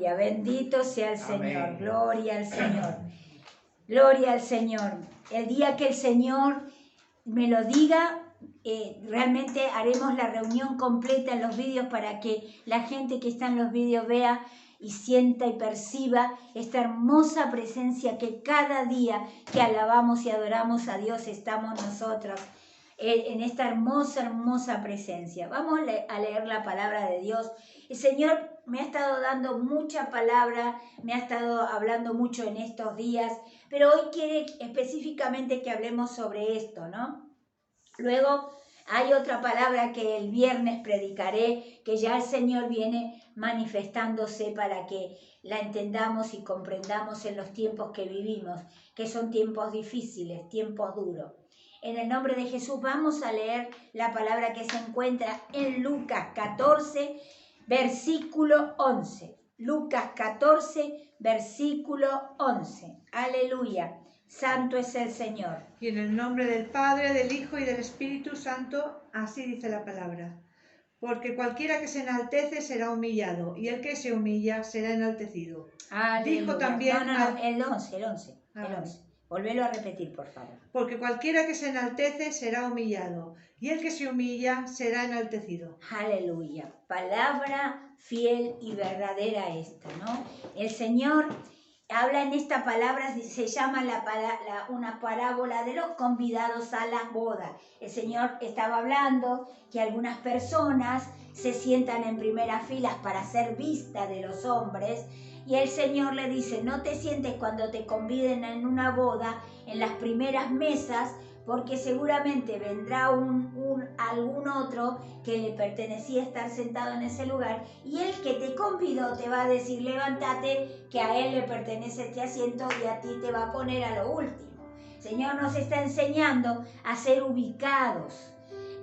Aleluya, bendito sea el Señor, Amén. gloria al Señor, gloria al Señor. El día que el Señor me lo diga, realmente haremos la reunión completa en los vídeos para que la gente que está en los vídeos vea y sienta y perciba esta hermosa presencia que cada día que alabamos y adoramos a Dios estamos nosotros en esta hermosa presencia. Vamos a leer la palabra de Dios. El Señor me ha estado dando mucha palabra, me ha estado hablando mucho en estos días, pero hoy quiere específicamente que hablemos sobre esto, ¿no? Luego hay otra palabra que el viernes predicaré, que ya el Señor viene manifestándose para que la entendamos y comprendamos en los tiempos que vivimos, que son tiempos difíciles, tiempos duros. En el nombre de Jesús vamos a leer la palabra que se encuentra en Lucas 14, versículo 11. Lucas 14, versículo 11. Aleluya. Santo es el Señor. Y en el nombre del Padre, del Hijo y del Espíritu Santo, así dice la palabra. Porque cualquiera que se enaltece será humillado, y el que se humilla será enaltecido. Aleluya. Dijo también... No, el 11. Volvelo a repetir, por favor. Porque cualquiera que se enaltece será humillado, y el que se humilla será enaltecido. Aleluya. Palabra fiel y verdadera esta, ¿no? El Señor habla en esta palabra, se llama una parábola de los convidados a las bodas. El Señor estaba hablando que algunas personas se sientan en primeras filas para ser vista de los hombres, y el Señor le dice, no te sientes cuando te conviden en una boda en las primeras mesas, porque seguramente vendrá algún otro que le pertenecía estar sentado en ese lugar, y el que te convidó te va a decir, levántate, que a él le pertenece este asiento y a ti te va a poner a lo último. El Señor nos está enseñando a ser ubicados.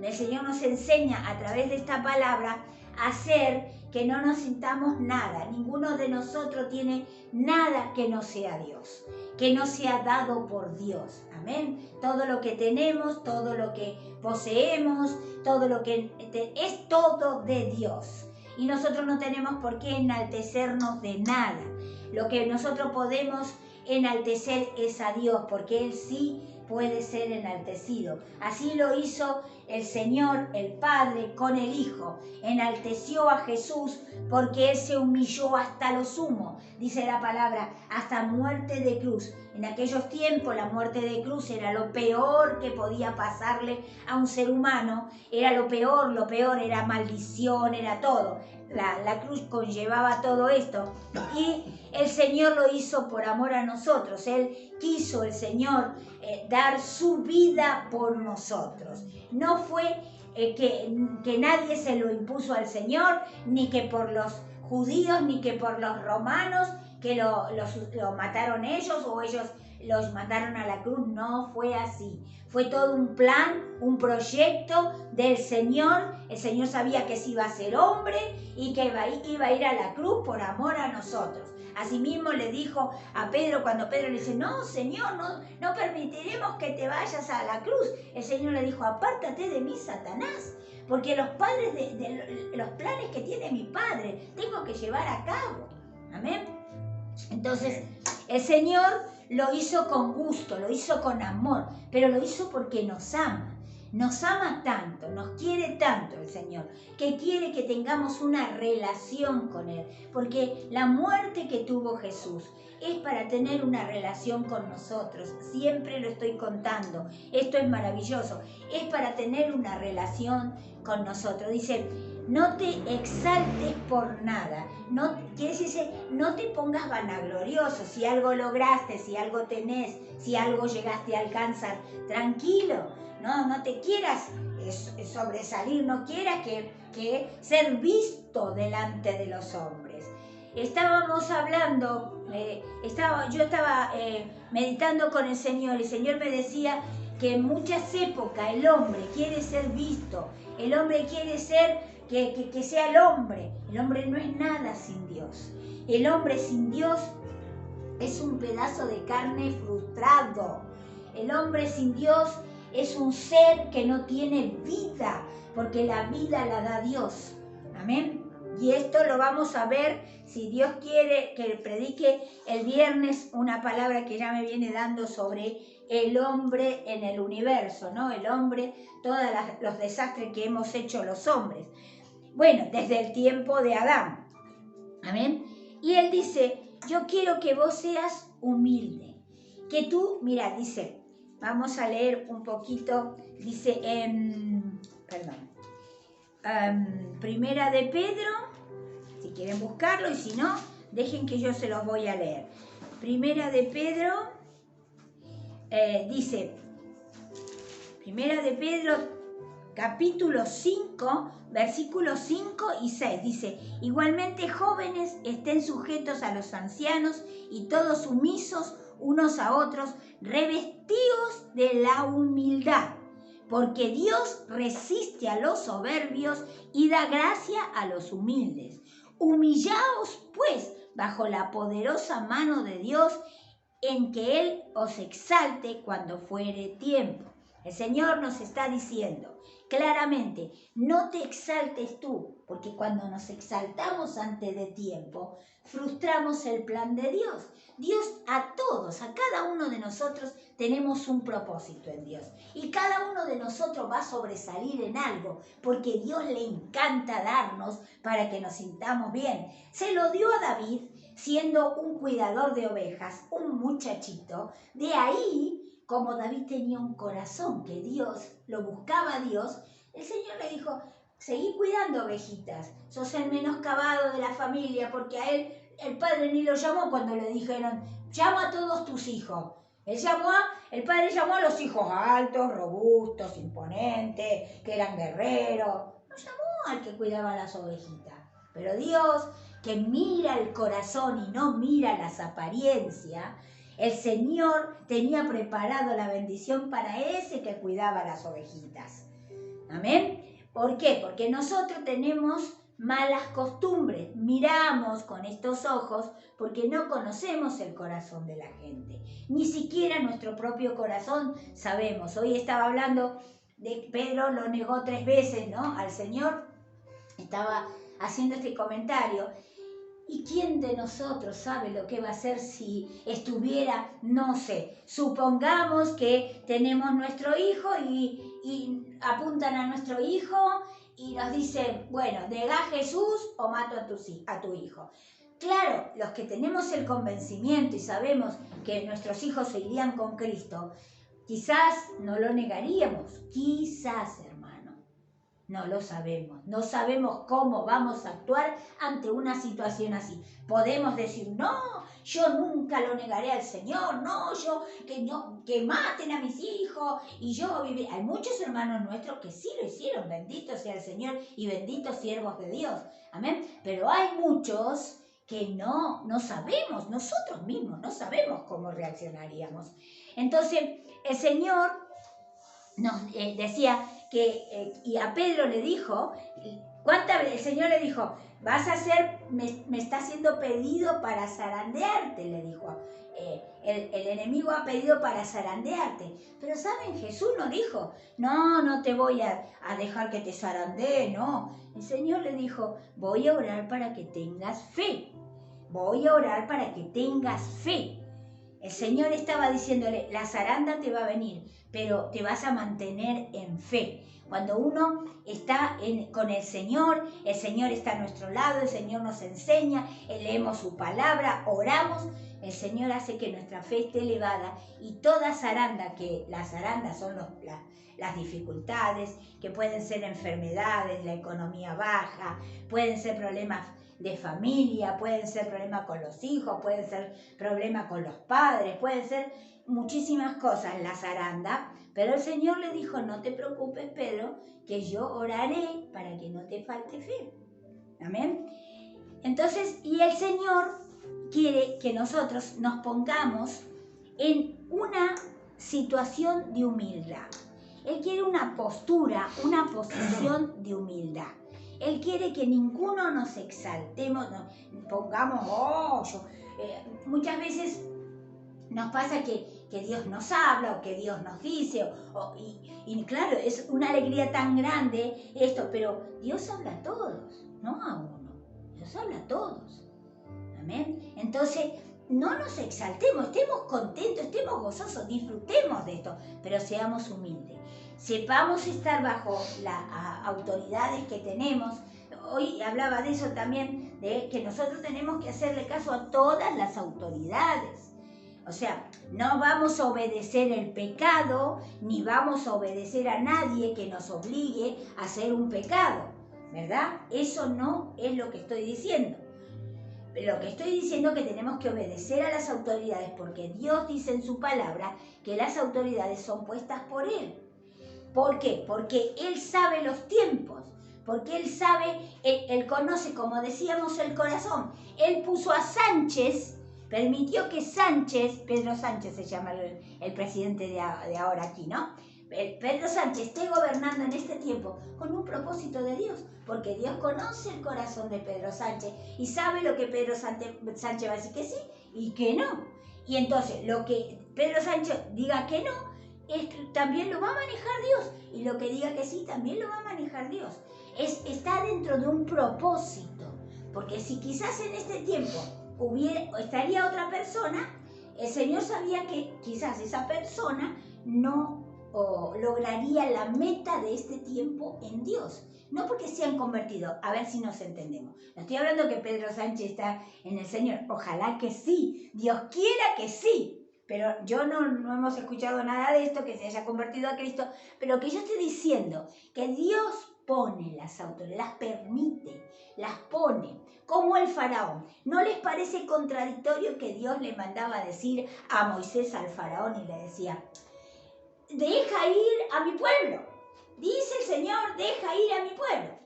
El Señor nos enseña a través de esta palabra a hacer que no nos sintamos nada. Ninguno de nosotros tiene nada que no sea Dios, que no sea dado por Dios. Amén. Todo lo que tenemos, todo lo que poseemos, todo lo que es todo de Dios. Y nosotros no tenemos por qué enaltecernos de nada. Lo que nosotros podemos enaltecer es a Dios, porque Él sí puede ser enaltecido. Así lo hizo el Señor, el Padre, con el Hijo. Enalteció a Jesús porque Él se humilló hasta lo sumo, dice la palabra, hasta muerte de cruz. En aquellos tiempos la muerte de cruz era lo peor que podía pasarle a un ser humano, era lo peor, era maldición, era todo. La cruz conllevaba todo esto, y el Señor lo hizo por amor a nosotros. Él quiso, el Señor, dar su vida por nosotros. No fue que nadie se lo impuso al Señor, ni que por los judíos, ni que por los romanos, que lo mataron ellos o ellos los mandaron a la cruz. No fue así. Fue todo un plan, un proyecto del Señor. El Señor sabía que se iba a ser hombre y que iba a ir a la cruz por amor a nosotros. Asimismo le dijo a Pedro, cuando Pedro le dice, no, Señor, no permitiremos que te vayas a la cruz. El Señor le dijo, apártate de mí, Satanás, porque los planes que tiene mi Padre tengo que llevar a cabo. Amén. Entonces, el Señor lo hizo con gusto, lo hizo con amor, pero lo hizo porque nos ama. Nos ama tanto, nos quiere tanto el Señor, que quiere que tengamos una relación con Él. Porque la muerte que tuvo Jesús es para tener una relación con nosotros. Siempre lo estoy contando. Esto es maravilloso. Es para tener una relación con nosotros. Dice, no te exaltes por nada. Quiere decir, no te pongas vanaglorioso. Si algo lograste, si algo tenés, si algo llegaste a alcanzar, tranquilo. No te quieras sobresalir, no quieras que ser visto delante de los hombres. Estábamos hablando, yo estaba meditando con el Señor. El Señor me decía que en muchas épocas el hombre quiere ser visto, el hombre quiere ser que sea el hombre. El hombre no es nada sin Dios. El hombre sin Dios es un pedazo de carne frustrado. El hombre sin Dios es un ser que no tiene vida, porque la vida la da Dios. Amén. Y esto lo vamos a ver, si Dios quiere, que predique el viernes una palabra que ya me viene dando sobre el hombre en el universo, ¿no? El hombre, todos los desastres que hemos hecho los hombres. Bueno, desde el tiempo de Adán. Amén. Y él dice, yo quiero que vos seas humilde. Que tú, mira, dice, vamos a leer un poquito, dice Primera de Pedro, si quieren buscarlo, y si no, dejen que yo se los voy a leer. Primera de Pedro, dice, Primera de Pedro, capítulo 5, versículos 5 y 6, dice, igualmente jóvenes estén sujetos a los ancianos y todos sumisos unos a otros, revestidos de la humildad, porque Dios resiste a los soberbios y da gracia a los humildes. Humillaos, pues, bajo la poderosa mano de Dios, en que Él os exalte cuando fuere tiempo. El Señor nos está diciendo claramente, no te exaltes tú, porque cuando nos exaltamos antes de tiempo, frustramos el plan de Dios. Dios a todos, a cada uno de nosotros tenemos un propósito en Dios. Y cada uno de nosotros va a sobresalir en algo, porque Dios le encanta darnos para que nos sintamos bien. Se lo dio a David siendo un cuidador de ovejas, un muchachito. De ahí, como David tenía un corazón que Dios, lo buscaba a Dios, el Señor le dijo, seguí cuidando ovejitas, sos el menoscabado de la familia, porque a él el padre ni lo llamó cuando le dijeron, llama a todos tus hijos. El padre llamó a los hijos altos, robustos, imponentes, que eran guerreros. No llamó al que cuidaba las ovejitas. Pero Dios, que mira el corazón y no mira las apariencias, el Señor tenía preparado la bendición para ese que cuidaba las ovejitas. Amén. ¿Por qué? Porque nosotros tenemos malas costumbres. Miramos con estos ojos porque no conocemos el corazón de la gente. Ni siquiera nuestro propio corazón sabemos. Hoy estaba hablando de Pedro, lo negó 3 veces, ¿no? Al Señor. Estaba haciendo este comentario. ¿Y quién de nosotros sabe lo que va a hacer si estuviera, no sé, supongamos que tenemos nuestro hijo y apuntan a nuestro hijo y nos dicen, bueno, negá a Jesús o mato a tu hijo? Claro, los que tenemos el convencimiento y sabemos que nuestros hijos se irían con Cristo, quizás no lo negaríamos, quizás, hermano. No lo sabemos, no sabemos cómo vamos a actuar ante una situación así. Podemos decir, no, yo nunca lo negaré al Señor, no, que maten a mis hijos y yo viviré. Hay muchos hermanos nuestros que sí lo hicieron, bendito sea el Señor y benditos siervos de Dios, amén. Pero hay muchos que no sabemos, nosotros mismos no sabemos cómo reaccionaríamos. Entonces, el Señor nos decía que, y a Pedro le dijo, ¿cuántas veces el Señor le dijo, me está haciendo pedido para zarandearte? Le dijo, el enemigo ha pedido para zarandearte. Pero ¿saben? Jesús no dijo, no te voy a dejar que te zarandee, no. El Señor le dijo, voy a orar para que tengas fe. Voy a orar para que tengas fe. El Señor estaba diciéndole, la zaranda te va a venir, pero te vas a mantener en fe. Cuando uno está con el Señor está a nuestro lado, el Señor nos enseña, leemos su palabra, oramos, el Señor hace que nuestra fe esté elevada y toda zaranda, que las zarandas son las dificultades, que pueden ser enfermedades, la economía baja, pueden ser problemas de familia, pueden ser problemas con los hijos, pueden ser problemas con los padres, pueden ser muchísimas cosas la zaranda, pero el Señor le dijo, no te preocupes, Pedro, que yo oraré para que no te falte fe. Amén. Entonces, y el Señor quiere que nosotros nos pongamos en una situación de humildad. Él quiere una postura, una posición de humildad. Él quiere que ninguno nos exaltemos, nos pongamos, muchas veces nos pasa que Dios nos habla o que Dios nos dice, y claro, es una alegría tan grande esto, pero Dios habla a todos, no a uno. Dios habla a todos. Amén. Entonces, no nos exaltemos, estemos contentos, estemos gozosos, disfrutemos de esto, pero seamos humildes. Sepamos estar bajo las autoridades que tenemos. Hoy hablaba de eso también, de que nosotros tenemos que hacerle caso a todas las autoridades. O sea, no vamos a obedecer el pecado, ni vamos a obedecer a nadie que nos obligue a hacer un pecado, ¿verdad? Eso no es lo que estoy diciendo. Lo que estoy diciendo es que tenemos que obedecer a las autoridades, porque Dios dice en su palabra que las autoridades son puestas por Él. ¿Por qué? Porque Él sabe los tiempos, porque Él sabe, Él conoce, como decíamos, el corazón. Él puso a Sánchez, permitió que Sánchez, Pedro Sánchez se llama el presidente de ahora aquí, ¿no? Pedro Sánchez esté gobernando en este tiempo con un propósito de Dios, porque Dios conoce el corazón de Pedro Sánchez y sabe lo que Pedro Sánchez va a decir que sí y que no. Y entonces lo que Pedro Sánchez diga que no, también lo va a manejar Dios, y lo que diga que sí, también lo va a manejar Dios. Está dentro de un propósito, porque si quizás en este tiempo estaría otra persona, el Señor sabía que quizás esa persona no lograría la meta de este tiempo en Dios. No porque se han convertido, a ver si nos entendemos. No estoy hablando que Pedro Sánchez está en el Señor, ojalá que sí, Dios quiera que sí. Pero yo no hemos escuchado nada de esto, que se haya convertido a Cristo. Pero que yo estoy diciendo que Dios pone las autoridades, las permite, las pone. Como el faraón. ¿No les parece contradictorio que Dios le mandaba a decir a Moisés al faraón y le decía: deja ir a mi pueblo? Dice el Señor, deja ir a mi pueblo.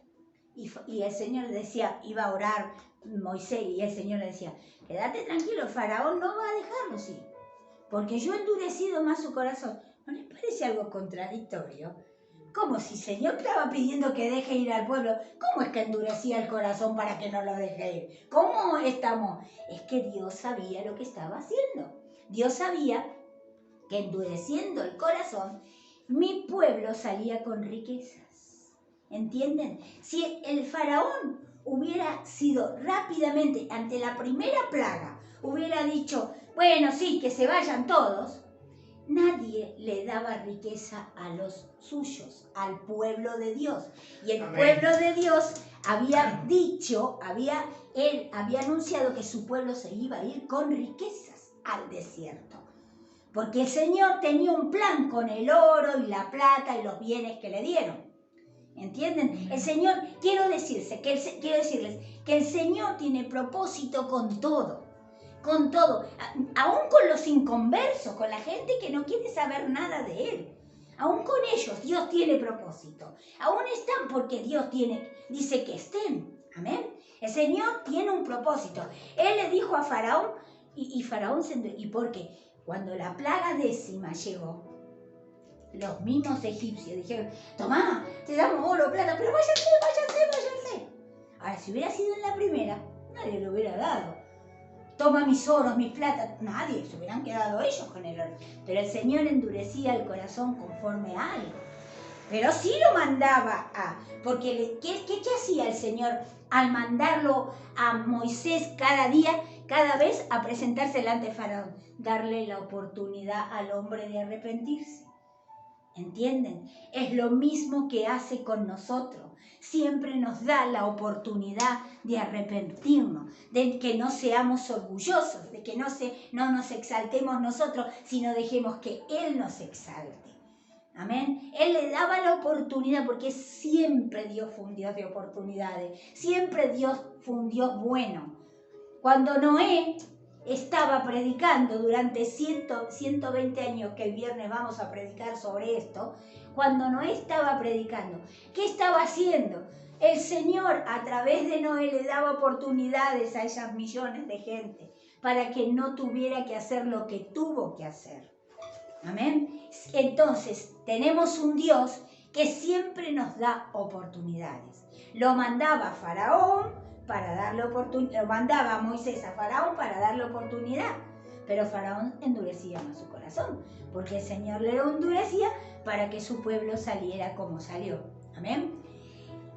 Y el Señor decía, iba a orar Moisés, y el Señor le decía: quédate tranquilo, el faraón no va a dejarlo, sí, porque yo he endurecido más su corazón. ¿No les parece algo contradictorio? Como si el Señor estaba pidiendo que deje ir al pueblo, ¿cómo es que endurecía el corazón para que no lo deje ir? ¿Cómo estamos? Es que Dios sabía lo que estaba haciendo. Dios sabía que endureciendo el corazón, mi pueblo salía con riquezas. ¿Entienden? Si el faraón hubiera sido rápidamente, ante la primera plaga, hubiera dicho: bueno, sí, que se vayan todos, nadie le daba riqueza a los suyos, al pueblo de Dios. Y el pueblo de Dios había dicho, él había anunciado que su pueblo se iba a ir con riquezas al desierto. Porque el Señor tenía un plan con el oro y la plata y los bienes que le dieron. ¿Entienden? El Señor, quiero decirles que el Señor tiene propósito con todo. Con todo, aún con los inconversos, con la gente que no quiere saber nada de Él. Aún con ellos Dios tiene propósito. Aún están porque Dios dice que estén. Amén. El Señor tiene un propósito. Él le dijo a Faraón, y Faraón ¿y por qué? Cuando la plaga 10ª llegó, los mismos egipcios dijeron: tomá, te damos oro, plata, pero váyanse. Ahora, si hubiera sido en la primera, nadie lo hubiera dado. Toma mis oros, mis plata, nadie, se hubieran quedado ellos con el oro. Pero el Señor endurecía el corazón conforme a algo. Pero sí lo mandaba porque ¿qué hacía el Señor al mandarlo a Moisés cada vez a presentarse delante de Faraón? Darle la oportunidad al hombre de arrepentirse. ¿Entienden? Es lo mismo que hace con nosotros. Siempre nos da la oportunidad de arrepentirnos, de que no seamos orgullosos, de que no nos exaltemos nosotros, sino dejemos que Él nos exalte. Amén. Él le daba la oportunidad, porque siempre Dios fue un Dios de oportunidades. Siempre Dios fue un Dios bueno. Cuando Noé estaba predicando durante 120 años, que el viernes vamos a predicar sobre esto, cuando Noé estaba predicando, ¿qué estaba haciendo? El Señor a través de Noé le daba oportunidades a esas millones de gente para que no tuviera que hacer lo que tuvo que hacer. Amén. Entonces, tenemos un Dios que siempre nos da oportunidades. Lo mandaba a Faraón para darle oportunidad, lo mandaba a Moisés a Faraón para darle oportunidad, pero Faraón endurecía más su corazón, porque el Señor le lo endurecía para que su pueblo saliera como salió. Amén.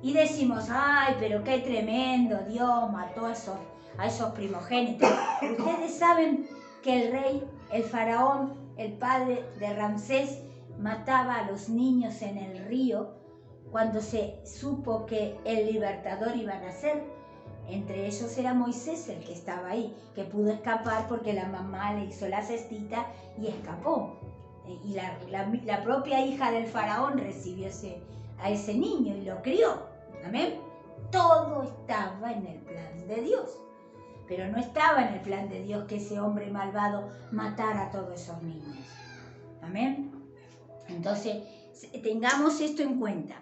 Y decimos, ay, pero qué tremendo, Dios mató a esos primogénitos. Ustedes saben que el rey, el faraón, el padre de Ramsés, mataba a los niños en el río cuando se supo que el libertador iba a nacer. Entre ellos era Moisés el que estaba ahí, que pudo escapar porque la mamá le hizo la cestita y escapó. Y la propia hija del faraón recibió a ese niño y lo crió. Amén. Todo estaba en el plan de Dios. Pero no estaba en el plan de Dios que ese hombre malvado matara a todos esos niños. Amén. Entonces, tengamos esto en cuenta.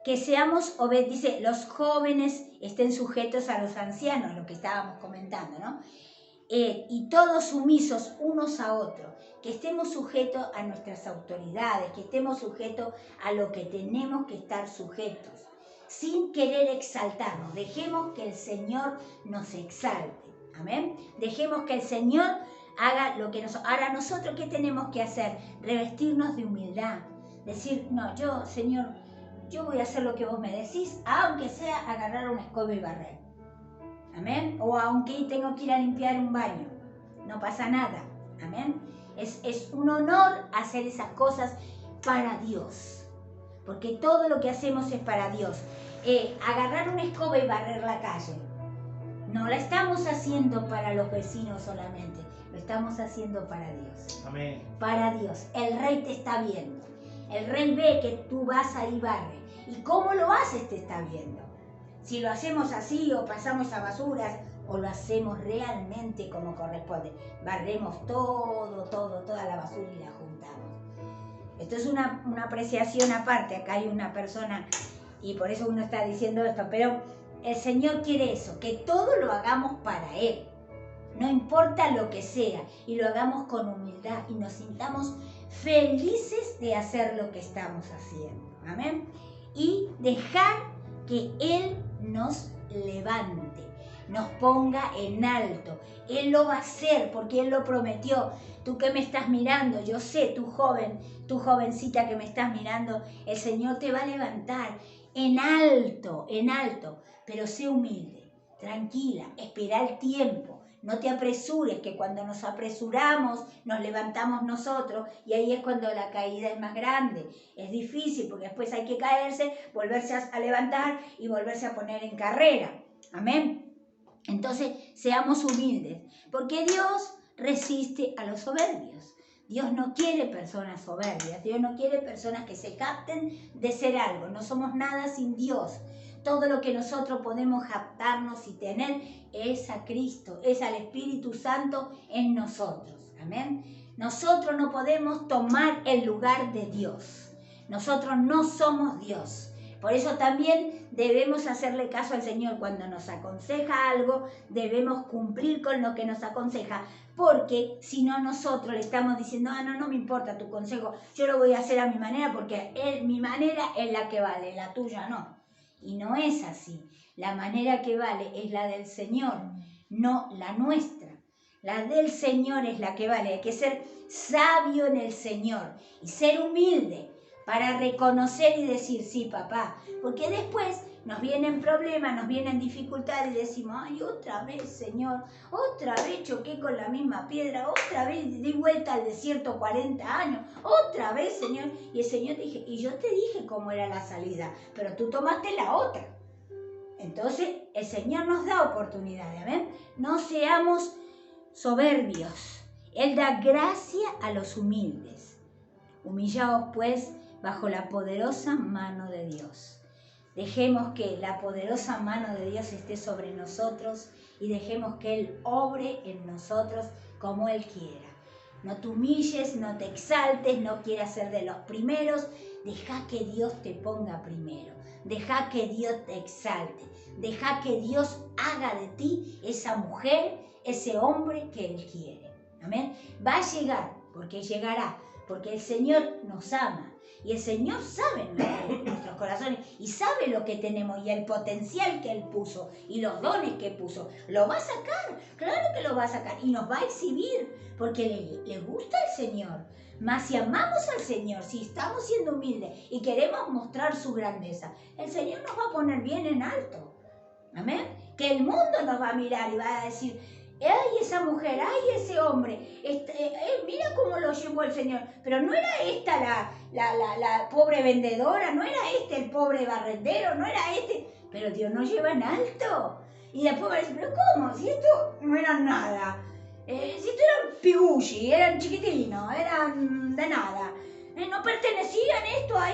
Que seamos obedientes, dice, los jóvenes estén sujetos a los ancianos, lo que estábamos comentando, ¿no? Y todos sumisos unos a otros, que estemos sujetos a nuestras autoridades, que estemos sujetos a lo que tenemos que estar sujetos, sin querer exaltarnos. Dejemos que el Señor nos exalte, amén. Dejemos que el Señor haga lo que ahora nosotros, ¿qué tenemos que hacer? Revestirnos de humildad, decir, no, Señor, yo voy a hacer lo que vos me decís, aunque sea agarrar una escoba y barrer. Amén. O aunque tengo que ir a limpiar un baño. No pasa nada. Amén. Es un honor hacer esas cosas para Dios. Porque todo lo que hacemos es para Dios. Agarrar una escoba y barrer la calle. No la estamos haciendo para los vecinos solamente. Lo estamos haciendo para Dios. Amén. Para Dios. El Rey te está viendo. El Rey ve que tú vas ahí y barres. Y cómo lo haces te está viendo. Si lo hacemos así o pasamos a basuras o lo hacemos realmente como corresponde. Barremos toda la basura y la juntamos. Esto es una apreciación aparte. Acá hay una persona y por eso uno está diciendo esto. Pero el Señor quiere eso, que todo lo hagamos para Él. No importa lo que sea. Y lo hagamos con humildad y nos sintamos felices de hacer lo que estamos haciendo. Amén. Y dejar que Él nos levante, nos ponga en alto. Él lo va a hacer porque Él lo prometió. Tú que me estás mirando, yo sé, tu jovencita que me estás mirando, el Señor te va a levantar en alto, pero sé humilde, tranquila, espera el tiempo. No te apresures, que cuando nos apresuramos nos levantamos nosotros y ahí es cuando la caída es más grande. Es difícil porque después hay que caerse, volverse a levantar y volverse a poner en carrera. Amén. Entonces, seamos humildes, porque Dios resiste a los soberbios. Dios no quiere personas soberbias, Dios no quiere personas que se capten de ser algo. No somos nada sin Dios. Todo lo que nosotros podemos jactarnos y tener es a Cristo, es al Espíritu Santo en nosotros. Amén. Nosotros no podemos tomar el lugar de Dios. Nosotros no somos Dios. Por eso también debemos hacerle caso al Señor. Cuando nos aconseja algo, debemos cumplir con lo que nos aconseja. Porque si no, nosotros le estamos diciendo, no me importa tu consejo, yo lo voy a hacer a mi manera porque mi manera es la que vale, la tuya no. Y no es así. La manera que vale es la del Señor, no la nuestra. La del Señor es la que vale. Hay que ser sabio en el Señor y ser humilde para reconocer y decir, sí, papá. Porque después nos vienen problemas, nos vienen dificultades y decimos, ay, otra vez, Señor, otra vez choqué con la misma piedra, otra vez di vuelta al desierto 40 años, otra vez, Señor. Y el Señor dije, y yo te dije cómo era la salida, pero tú tomaste la otra. Entonces, el Señor nos da oportunidades, ¿ven? No seamos soberbios. Él da gracia a los humildes. Humillaos, pues, bajo la poderosa mano de Dios. Dejemos que la poderosa mano de Dios esté sobre nosotros y dejemos que Él obre en nosotros como Él quiera. No te humilles, no te exaltes, no quieras ser de los primeros. Deja que Dios te ponga primero. Deja que Dios te exalte. Deja que Dios haga de ti esa mujer, ese hombre que Él quiere. Amén. Va a llegar, porque llegará. porque el Señor nos ama. Y el Señor sabe nuestros corazones y sabe lo que tenemos y el potencial que Él puso y los dones que puso. Lo va a sacar, claro que lo va a sacar y nos va a exhibir porque le gusta al Señor. Mas si amamos al Señor, si estamos siendo humildes y queremos mostrar su grandeza, el Señor nos va a poner bien en alto. Amén. Que el mundo nos va a mirar y va a decir: ¡ay, esa mujer! ¡Ay, ese hombre! Mira cómo lo llevó el Señor. Pero no era esta la pobre vendedora, no era este el pobre barrendero, no era este. Pero Dios nos lleva en alto. Y después va a decir: ¿pero cómo? Si esto no era nada. Si esto eran pigulli, eran chiquitinos, eran de nada. No pertenecían esto a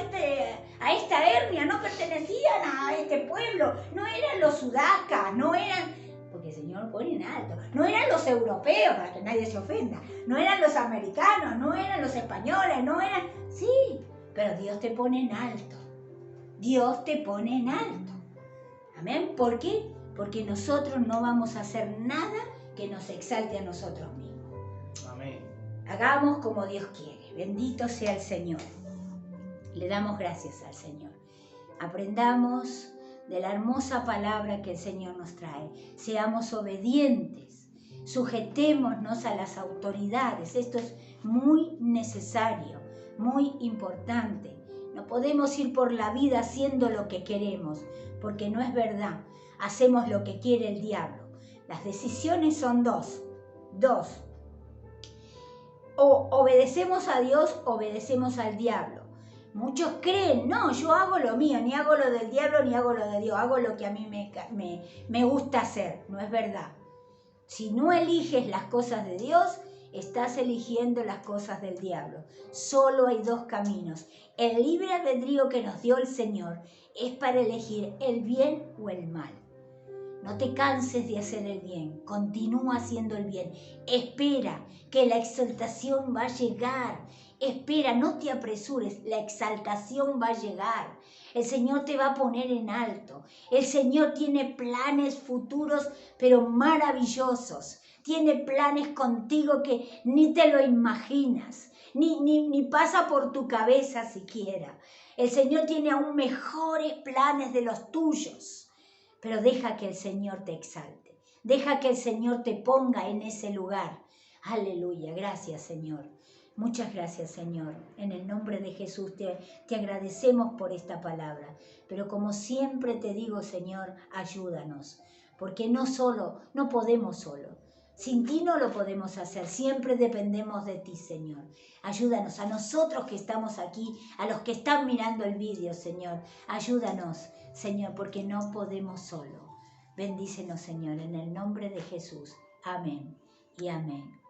esta etnia, no pertenecían a este pueblo. No eran los sudacas, no eran... Porque el Señor pone en alto. No eran los europeos, para que nadie se ofenda. No eran los americanos, no eran los españoles, no eran... Sí, pero Dios te pone en alto. Dios te pone en alto. Amén. ¿Por qué? Porque nosotros no vamos a hacer nada que nos exalte a nosotros mismos. Amén. Hagamos como Dios quiere. Bendito sea el Señor. Le damos gracias al Señor. Aprendamos de la hermosa palabra que el Señor nos trae. Seamos obedientes, sujetémonos a las autoridades. Esto es muy necesario, muy importante. No podemos ir por la vida haciendo lo que queremos, porque no es verdad. Hacemos lo que quiere el diablo. Las decisiones son dos. O obedecemos a Dios, obedecemos al diablo. Muchos creen: no, yo hago lo mío, ni hago lo del diablo, ni hago lo de Dios, hago lo que a mí me gusta hacer. No es verdad. Si no eliges las cosas de Dios, estás eligiendo las cosas del diablo. Solo hay dos caminos. El libre albedrío que nos dio el Señor es para elegir el bien o el mal. No te canses de hacer el bien, continúa haciendo el bien. Espera que la exaltación va a llegar. Espera, no te apresures, la exaltación va a llegar. El Señor te va a poner en alto. El Señor tiene planes futuros, pero maravillosos. Tiene planes contigo que ni te lo imaginas, ni pasa por tu cabeza siquiera. El Señor tiene aún mejores planes de los tuyos. Pero deja que el Señor te exalte. Deja que el Señor te ponga en ese lugar. Aleluya. Gracias, Señor. Muchas gracias, Señor. En el nombre de Jesús te agradecemos por esta palabra. Pero como siempre te digo, Señor, ayúdanos. Porque no podemos solo. Sin ti no lo podemos hacer. Siempre dependemos de ti, Señor. Ayúdanos a nosotros que estamos aquí, a los que están mirando el vídeo, Señor. Ayúdanos, Señor, porque no podemos solo. Bendícenos, Señor, en el nombre de Jesús. Amén y amén.